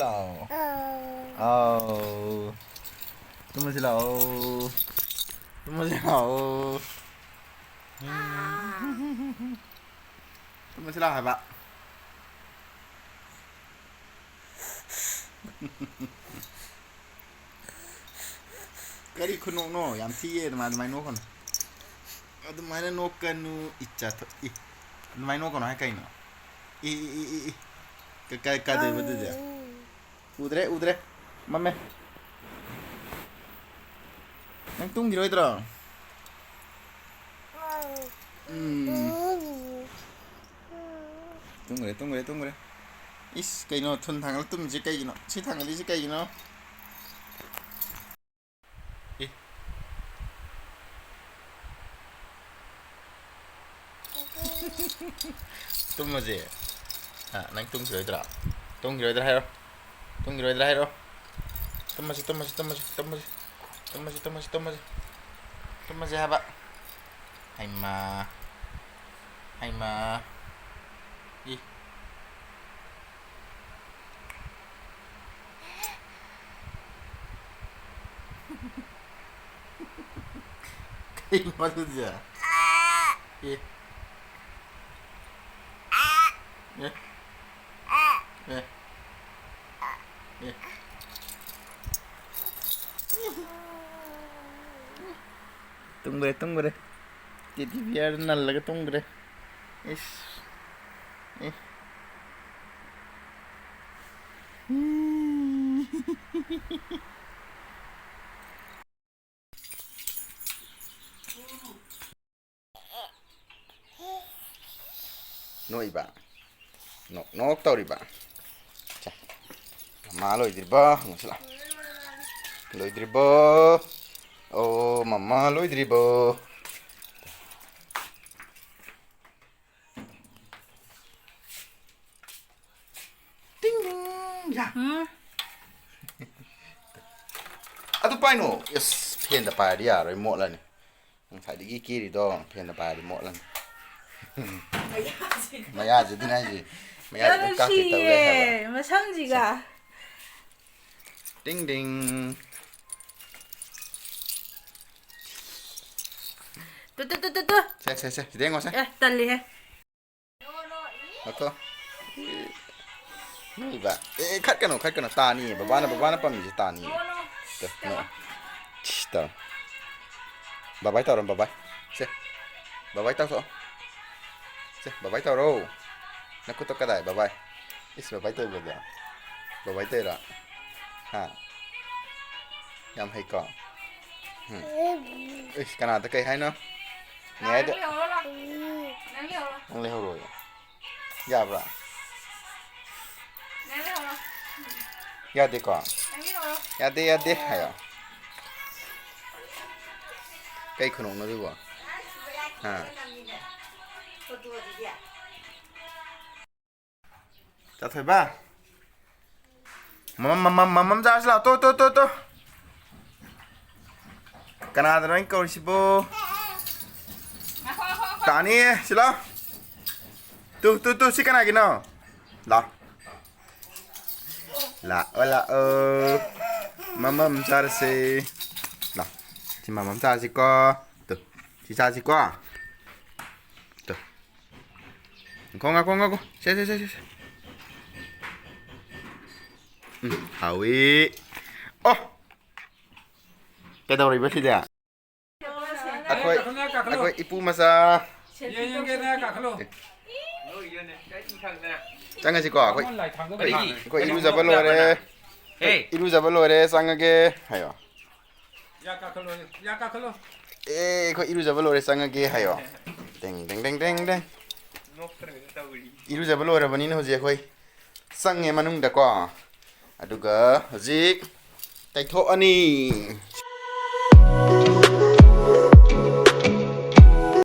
nào ờ tụi mình sẽ nào tụi mình sẽ nào tụi mình sẽ nào hả bạn cái đi khôn nô yam thi mà mày nô còn mày nô cần ít chặt mày nô còn hai cây nữa cái đấy vẫn được udre mame nang tung gì rồi đó tung rồi is cây nó thun thằng nó tung gì cây nó chỉ thằng đi chỉ cây nó tung gì à nang tung gì rồi hay rồi hay rồi toma gì hả bạn hay mà đi cái nó là gì à đi tunggu deh jadi biar nalla tunggu deh is no iba no tau riba cha mama lo idriba ngasla lo idriba oh mama lo idriba ding ding ya atu pai no yes pen da pai dia rồi mo la ni phải đi kia đi đó pen da pai đi mo la mày à gì thế này gì mày à cũng cắt thì tao đây hả mà sang gì cả ding ding tu xe đi ngồi xe tali he okนี่แบบคัดกันหน่อยตานี่บ้านน่ะปั๊มอยู่ตานี่เด้อเนาะชิตาบ๊ายบายตาบ๊ายบายเซ่บ๊ายบายตาโซเซ่บ๊ายบายตาโรนักกุตกะได้บ๊ายบายอิสบ๊ายบายตาเด้อบ๊ายบายตาละฮะยามให้ก่อนขนาดตะไคร้ให้เนาะแง่เด้อนั่งเลี้ยวrồi dạ bra ya đi con ya đi hay à cây khủng nó đi qua à chào thầy ba mắm ra sao tôi Canada đánh câu si bô tani si lo tu si cái này kìa nó là mamam ra si là thì mamam ra si co từ thì ra si co từ con xe Hawi oh cái đầu này biết gì đấy Aku ibu masa Jangan sih kok aku ibu zabalo deh ibu zabalo deh sangat ke hayo kok ibu zabalo deh sangat ke hayo deng ibu zabalo deh banin hoji aku sang yang manung dah kok aduga hoji tai tho ani